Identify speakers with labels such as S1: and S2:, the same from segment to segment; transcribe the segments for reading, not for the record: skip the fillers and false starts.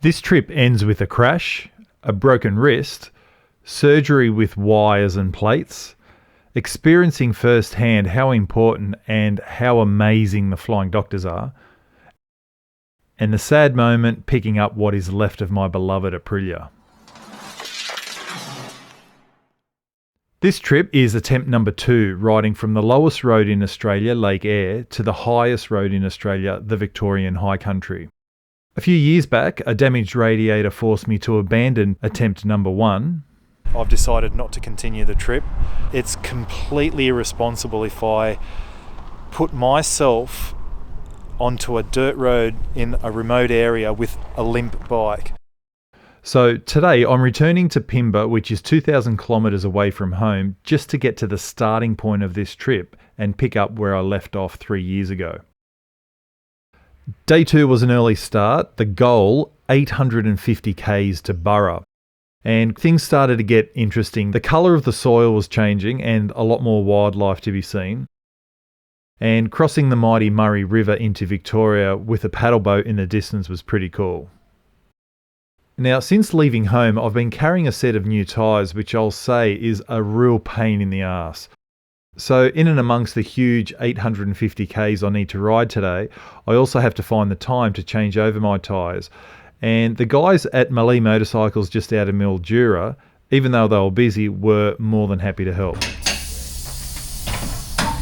S1: This trip ends with a crash, a broken wrist, surgery with wires and plates, experiencing firsthand how important and how amazing the flying doctors are, and the sad moment picking up what is left of my beloved Aprilia. This trip is attempt number 2, riding from the lowest road in Australia, Lake Eyre, to the highest road in Australia, the Victorian High Country. A few years back, a damaged radiator forced me to abandon attempt number 1. I've decided not to continue the trip. It's completely irresponsible if I put myself onto a dirt road in a remote area with a limp bike. So today I'm returning to Pimba, which is 2,000 kilometres away from home, just to get to the starting point of this trip and pick up where I left off 3 years ago. Day 2 was an early start. The goal, 850 k's to Burra. And things started to get interesting. The colour of the soil was changing and a lot more wildlife to be seen. And crossing the mighty Murray River into Victoria with a paddle boat in the distance was pretty cool. Now, since leaving home, I've been carrying a set of new tyres, which I'll say is a real pain in the arse. So in and amongst the huge 850 k's I need to ride today, I also have to find the time to change over my tyres. And the guys at Mallee Motorcycles just out of Mildura, even though they were busy, were more than happy to help.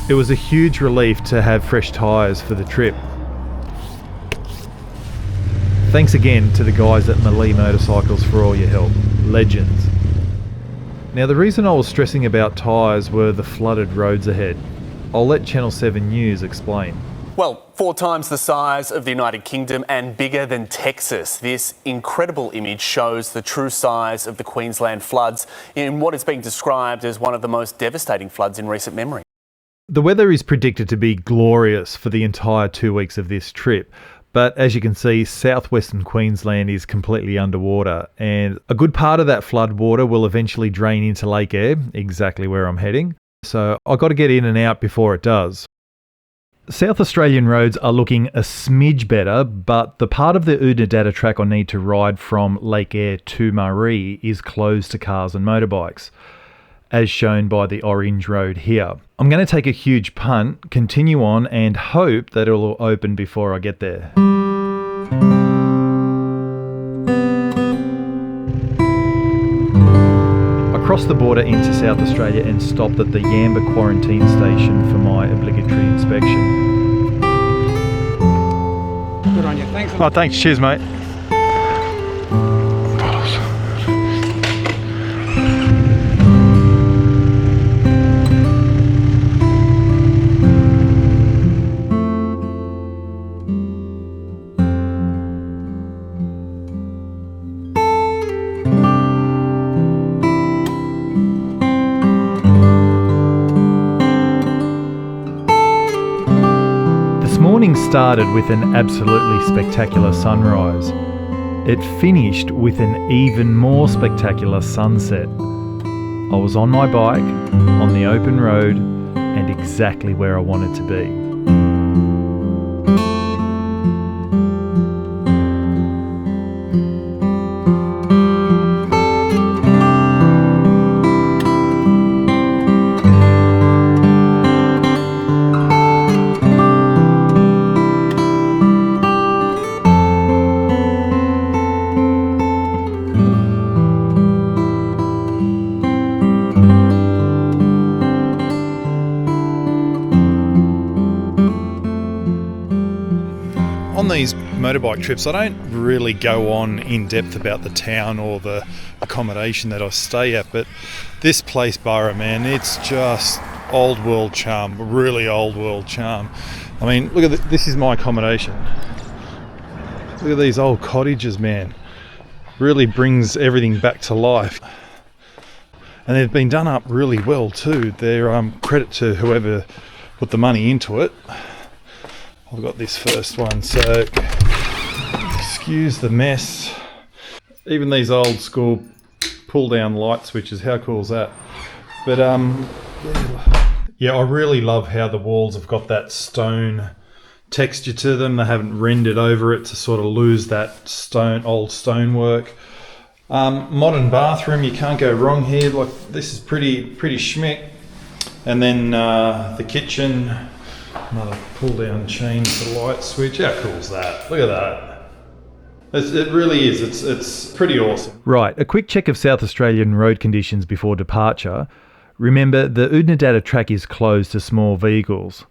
S1: It was a huge relief to have fresh tyres for the trip. Thanks again to the guys at Mallee Motorcycles for all your help. Legends. Now, the reason I was stressing about tyres were the flooded roads ahead. I'll let Channel 7 News explain.
S2: Well, 4 times the size of the United Kingdom and bigger than Texas. This incredible image shows the true size of the Queensland floods in what is being described as one of the most devastating floods in recent memory.
S1: The weather is predicted to be glorious for the entire 2 weeks of this trip. But as you can see, southwestern Queensland is completely underwater, and a good part of that flood water will eventually drain into Lake Eyre, exactly where I'm heading. So I've got to get in and out before it does. South Australian roads are looking a smidge better, but the part of the Unadata track I need to ride from Lake Eyre to Murray is closed to cars and motorbikes, as shown by the orange road here. I'm going to take a huge punt, continue on, and hope that it will open before I get there. I crossed the border into South Australia and stopped at the Yamba quarantine station for my obligatory inspection.
S3: Good on you. Thanks.
S1: Oh, thanks. Cheers, mate. Morning started with an absolutely spectacular sunrise. It finished with an even more spectacular sunset. I was on my bike, on the open road, and exactly where I wanted to be. On these motorbike trips, I don't really go on in depth about the town or the accommodation that I stay at, but this place, Burra, man, it's just old world charm, really old world charm. I mean, look at this is my accommodation. Look at these old cottages, man. Really brings everything back to life. And they've been done up really well too. They're credit to whoever put the money into it. I've got this first one, so excuse the mess. Even these old school pull down light switches, how cool is that? But yeah, I really love how the walls have got that stone texture to them. They haven't rendered over it to sort of lose that old stonework. Modern bathroom, you can't go wrong here. Like, this is pretty schmick. And then the kitchen, another pull down chain for the light switch. How cool is that? Look at that. It really is. It's pretty awesome. Right, a quick check of South Australian road conditions before departure. Remember, the Oodnadatta track is closed to small vehicles.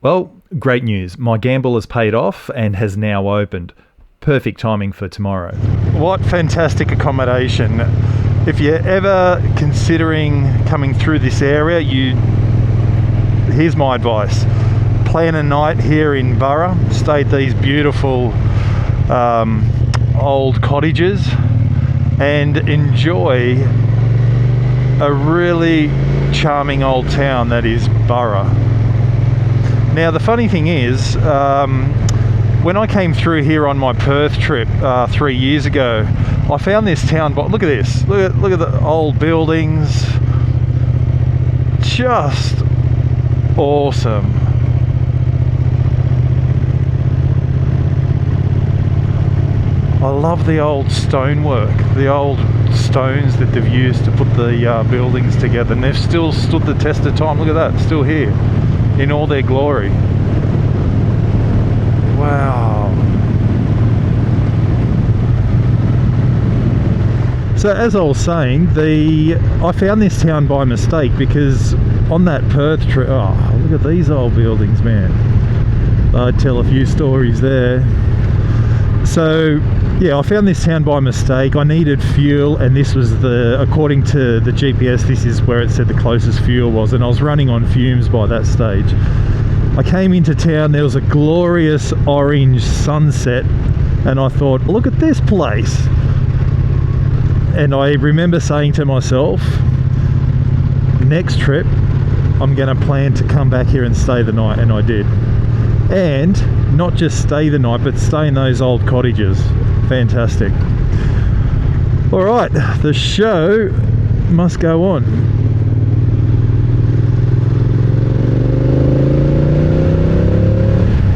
S1: Well, great news. My gamble has paid off and has now opened. Perfect timing for tomorrow. What fantastic accommodation. If you're ever considering coming through this area, here's my advice. Plan a night here in Burra. Stay at these beautiful old cottages and enjoy a really charming old town that is Burra. Now, the funny thing is, when I came through here on my Perth trip 3 years ago, I found this town, but look at this, look at the old buildings, just awesome. I love the old stonework, the old stones that they've used to put the buildings together, and they've still stood the test of time. Look at that, still here in all their glory. Wow. So as I was saying, I found this town by mistake, because on that Perth trip, oh, look at these old buildings, man. I'd tell a few stories there. So yeah, I found this town by mistake. I needed fuel, and this was according to the GPS, this is where it said the closest fuel was, and I was running on fumes by that stage. I came into town, there was a glorious orange sunset, and I thought, look at this place. And I remember saying to myself, next trip, I'm going to plan to come back here and stay the night, and I did. And not just stay the night, but stay in those old cottages. Fantastic. All right, the show must go on.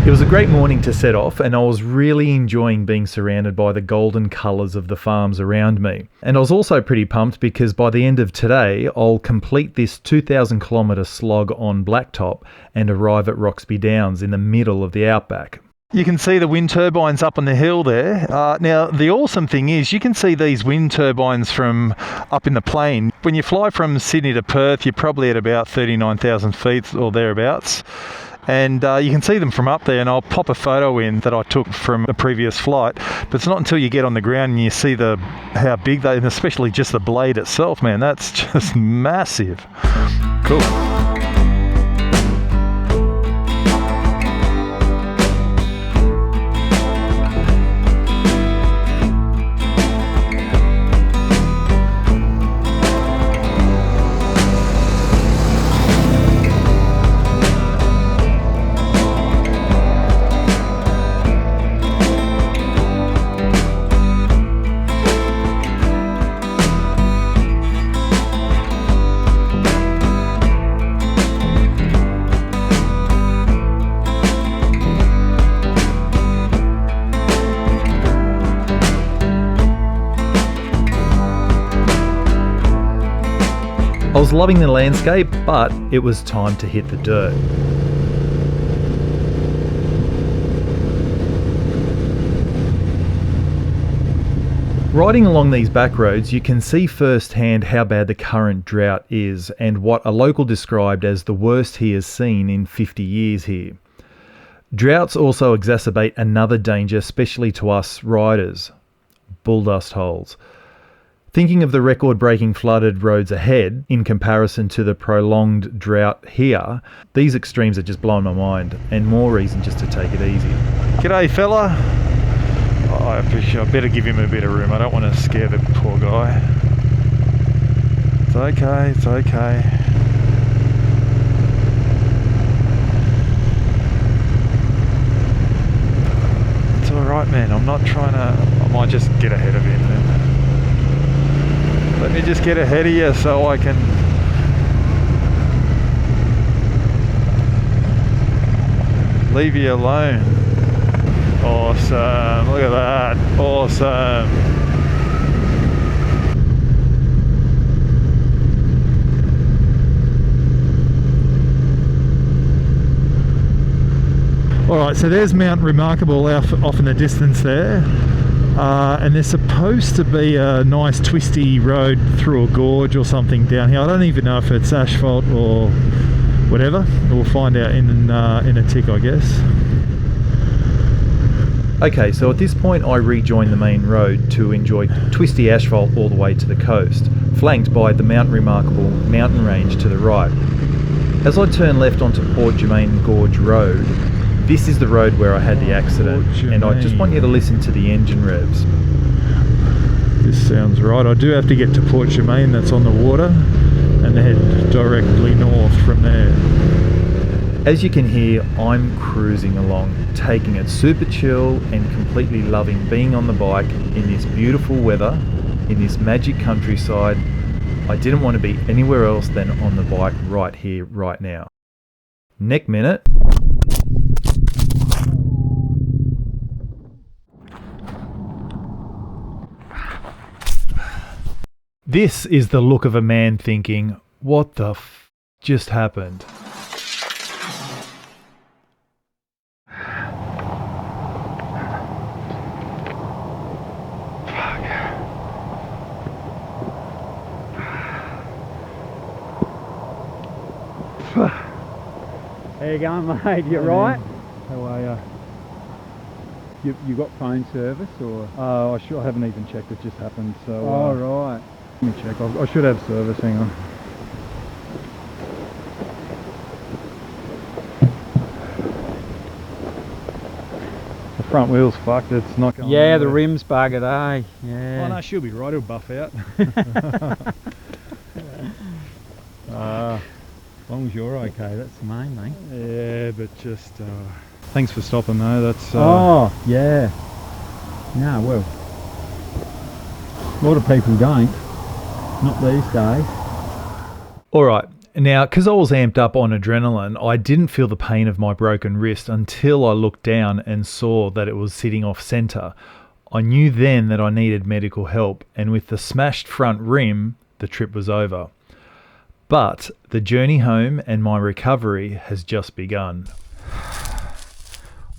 S1: It was a great morning to set off, and I was really enjoying being surrounded by the golden colours of the farms around me. And I was also pretty pumped because by the end of today, I'll complete this 2,000 kilometre slog on blacktop and arrive at Roxby Downs in the middle of the outback. You can see the wind turbines up on the hill there. Now, the awesome thing is you can see these wind turbines from up in the plain. When you fly from Sydney to Perth, you're probably at about 39,000 feet or thereabouts. And you can see them from up there, and I'll pop a photo in that I took from a previous flight. But it's not until you get on the ground and you see how big they, and especially just the blade itself, man, that's just massive. Cool. I was loving the landscape, but it was time to hit the dirt. Riding along these back roads, you can see firsthand how bad the current drought is and what a local described as the worst he has seen in 50 years here. Droughts also exacerbate another danger, especially to us riders: bull dust holes. Thinking of the record-breaking flooded roads ahead in comparison to the prolonged drought here, these extremes are just blowing my mind, and more reason just to take it easy. G'day fella. I better give him a bit of room. I don't want to scare the poor guy. It's okay, it's okay. It's alright, man. I'm not trying to... I might just get ahead of him then. Let me just get ahead of you so I can... leave you alone. Awesome, look at that, awesome. Alright, so there's Mount Remarkable off in the distance there. And there's supposed to be a nice twisty road through a gorge or something down here. I don't even know if it's asphalt or whatever. We'll find out in a tick, I guess. Okay, so at this point I rejoined the main road to enjoy twisty asphalt all the way to the coast, flanked by the Mount Remarkable mountain range to the right. As I turn left onto Port Germain Gorge Road, this is the road where I had the accident, and I just want you to listen to the engine revs. This sounds right. I do have to get to Port Germain, that's on the water, and head directly north from there. As you can hear, I'm cruising along, taking it super chill and completely loving being on the bike in this beautiful weather, in this magic countryside. I didn't want to be anywhere else than on the bike right here, right now. Next minute. This is the look of a man thinking, what the f just happened?
S3: How you going, mate? You right?
S4: How are you? You got phone service or? I haven't even checked. It just happened. So.
S3: Oh right.
S4: Let me check. I should have service. Hang on. The front wheel's fucked. It's not going.
S3: Yeah, the
S4: anywhere.
S3: rim's buggered, eh? Yeah.
S4: Oh no, she'll be right. It'll buff out. As long as you're okay, that's
S3: the main thing.
S4: yeah. But just thanks for stopping though. That's
S3: oh yeah. No, well, a lot of people don't. Not these days.
S1: Alright, now because I was amped up on adrenaline, I didn't feel the pain of my broken wrist until I looked down and saw that it was sitting off centre. I knew then that I needed medical help, and with the smashed front rim, the trip was over. But the journey home and my recovery has just begun.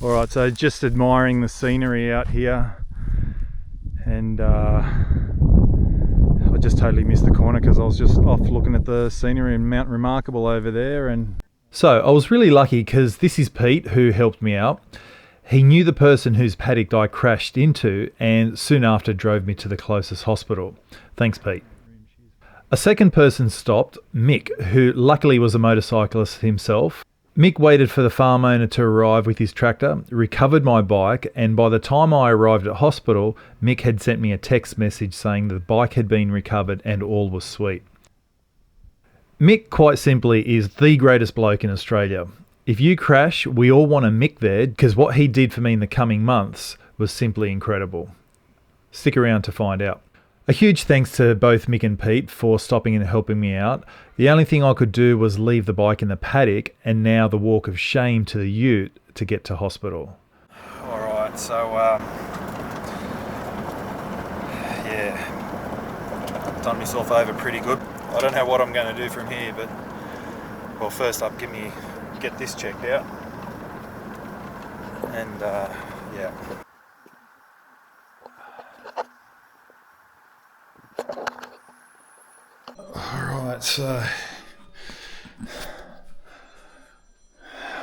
S1: Alright, so just admiring the scenery out here, and I just totally missed the corner because I was just off looking at the scenery and Mount Remarkable over there. And so I was really lucky because this is Pete who helped me out. He knew the person whose paddock I crashed into and soon after drove me to the closest hospital. Thanks, Pete. A second person stopped, Mick, who luckily was a motorcyclist himself. Mick waited for the farm owner to arrive with his tractor, recovered my bike, and by the time I arrived at hospital, Mick had sent me a text message saying the bike had been recovered and all was sweet. Mick, quite simply, is the greatest bloke in Australia. If you crash, we all want a Mick there because what he did for me in the coming months was simply incredible. Stick around to find out. A huge thanks to both Mick and Pete for stopping and helping me out. The only thing I could do was leave the bike in the paddock and now the walk of shame to the ute to get to hospital. Alright, so yeah, done myself over pretty good. I don't know what I'm going to do from here, but well, first up, get this checked out, and yeah.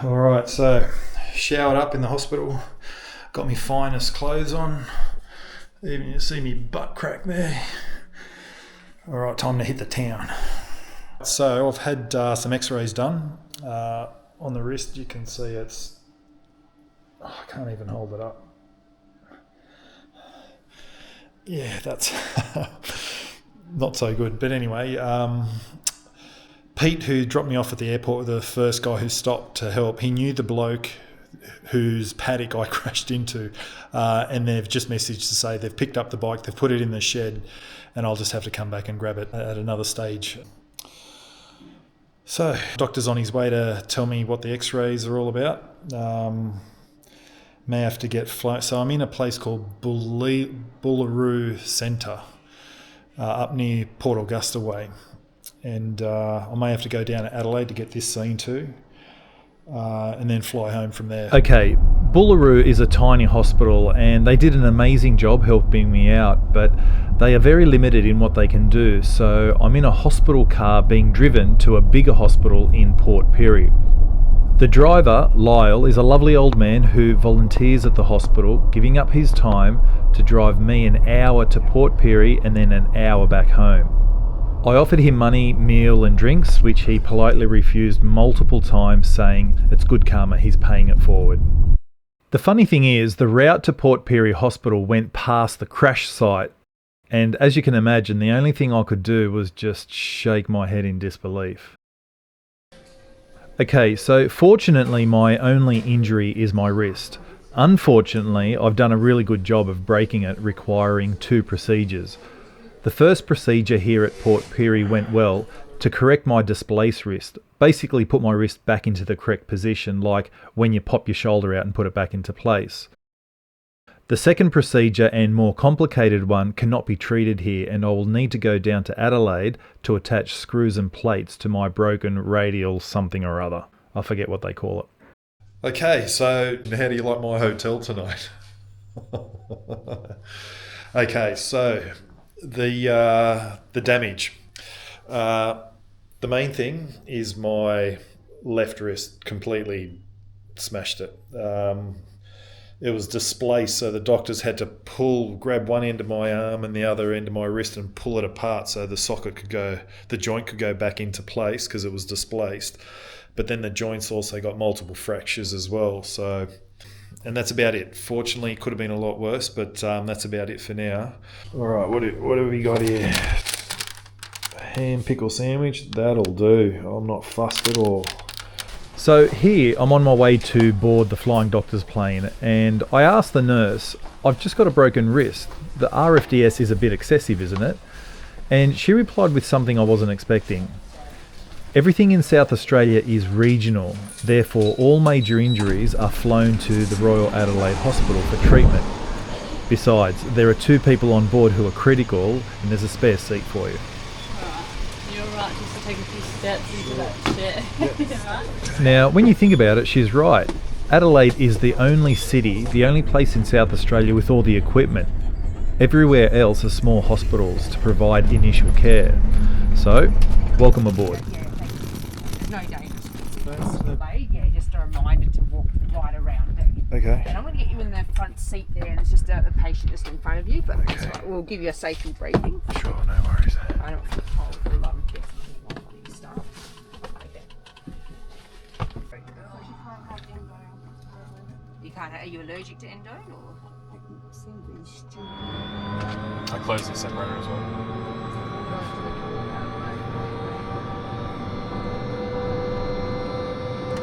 S1: Alright, so showered up in the hospital, got my finest clothes on, even you see me butt crack there. Alright, time to hit the town. So I've had some x-rays done. On the wrist you can see it's, I can't even hold it up. Yeah, that's not so good. But anyway, Pete, who dropped me off at the airport, the first guy who stopped to help, he knew the bloke whose paddock I crashed into, and they've just messaged to say they've picked up the bike, they've put it in the shed, and I'll just have to come back and grab it at another stage. So, doctor's on his way to tell me what the x-rays are all about. May have to get flown. So I'm in a place called Bullaroo Centre, up near Port Augusta way. And I may have to go down to Adelaide to get this seen too, and then fly home from there. Okay, Bullaroo is a tiny hospital and they did an amazing job helping me out, but they are very limited in what they can do. So I'm in a hospital car being driven to a bigger hospital in Port Pirie. The driver, Lyle, is a lovely old man who volunteers at the hospital, giving up his time to drive me an hour to Port Pirie and then an hour back home. I offered him money, meal and drinks, which he politely refused multiple times, saying it's good karma, he's paying it forward. The funny thing is, the route to Port Pirie Hospital went past the crash site, and as you can imagine, the only thing I could do was just shake my head in disbelief. Okay, so fortunately my only injury is my wrist. Unfortunately, I've done a really good job of breaking it, requiring 2 procedures. The first procedure here at Port Pirie went well to correct my displaced wrist, basically put my wrist back into the correct position, like when you pop your shoulder out and put it back into place. The second procedure and more complicated one cannot be treated here, and I will need to go down to Adelaide to attach screws and plates to my broken radial something or other. I forget what they call it. Okay, so how do you like my hotel tonight? Okay, so the damage. The main thing is my left wrist completely smashed it. It was displaced, so the doctors had to grab one end of my arm and the other end of my wrist and pull it apart so the joint could go back into place because it was displaced. But then the joints also got multiple fractures as well. So, and that's about it. Fortunately, it could have been a lot worse, but that's about it for now. All right, what have we got here? Ham pickle sandwich, that'll do. I'm not fussed at all. So here, I'm on my way to board the Flying Doctor's plane, and I asked the nurse, I've just got a broken wrist. The RFDS is a bit excessive, isn't it? And she replied with something I wasn't expecting. Everything in South Australia is regional, therefore all major injuries are flown to the Royal Adelaide Hospital for treatment. Besides, there are 2 people on board who are critical, and there's a spare seat for you.
S5: You're right, just to take a few steps into that chair. Right?
S1: Now, when you think about it, she's right. Adelaide is the only city, the only place in South Australia with all the equipment. Everywhere else are small hospitals to provide initial care. So, welcome aboard.
S6: No dangerous. Yeah, just a reminder to walk right around it.
S1: Okay.
S6: And I'm going to get you in the front seat there, and it's just the patient just in front of you, but that's right. We'll give you a safety briefing.
S1: Sure, no worries.
S6: I don't feel cold for a lung test. You start. Okay. You can't have, are you allergic to endone or?
S7: I closed the separator as well.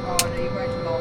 S6: Oh no, you're going to lock.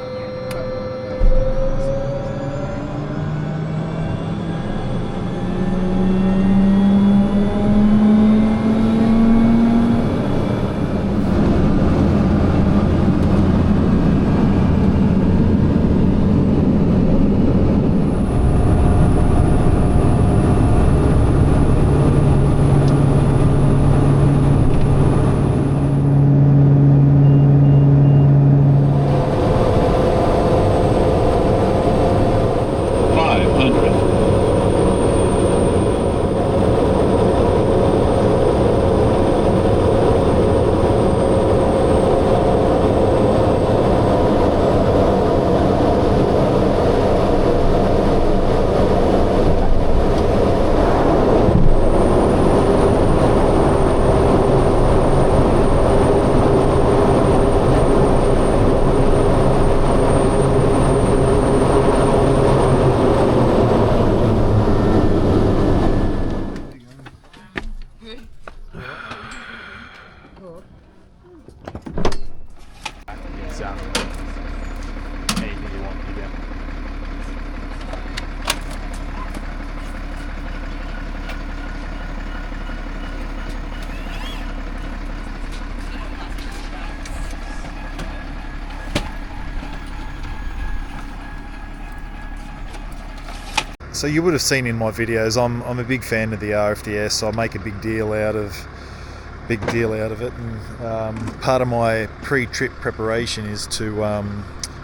S1: So you would have seen in my videos, I'm a big fan of the RFDS. I make a big deal out of it, and part of my pre-trip preparation is to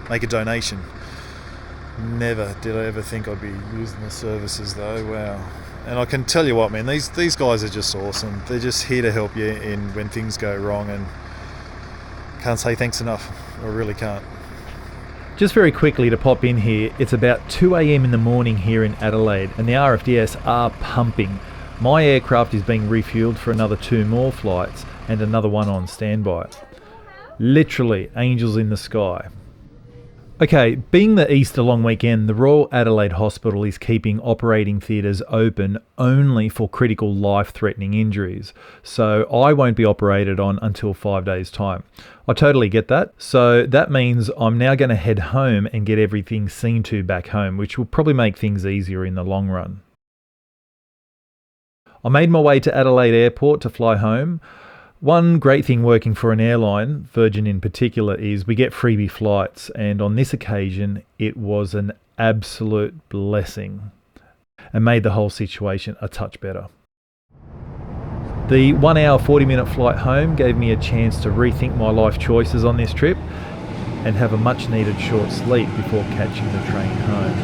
S1: make a donation. Never did I ever think I'd be using the services though. Wow. And I can tell you what, man, these guys are just awesome. They're just here to help you in when things go wrong, and can't say thanks enough. I really can't.
S8: Just very quickly to pop in here, it's about 2 a.m. in the morning here in Adelaide, and the RFDS are pumping. My aircraft is being refueled for another 2 more flights and another one on standby. Literally angels in the sky. Okay, being the Easter long weekend, the Royal Adelaide Hospital is keeping operating theatres open only for critical life-threatening injuries. So I won't be operated on until 5 days' time. I totally get that. So that means I'm now going to head home and get everything seen to back home, which will probably make things easier in the long run. I made my way to Adelaide Airport to fly home. One great thing working for an airline, Virgin in particular, is we get freebie flights, and on this occasion it was an absolute blessing and made the whole situation a touch better. The 1 hour 40-minute flight home gave me a chance to rethink my life choices on this trip and have a much needed short sleep before catching the train home.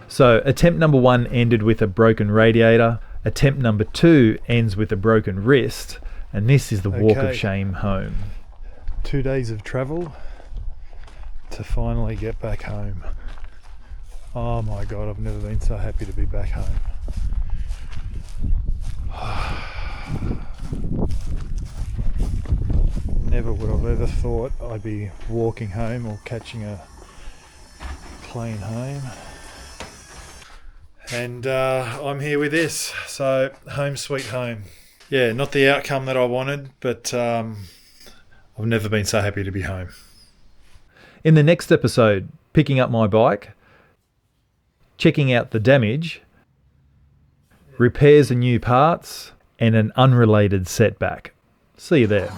S8: So attempt number 1 ended with a broken radiator. Attempt number 2 ends with a broken wrist, and this is the walk of shame home.
S1: 2 days of travel to finally get back home. Oh my God, I've never been so happy to be back home. Never would have ever thought I'd be walking home or catching a plane home. And I'm here with this, so home sweet home. Yeah, not the outcome that I wanted, but I've never been so happy to be home.
S8: In the next episode, picking up my bike, checking out the damage, repairs and new parts, and an unrelated setback. See you there.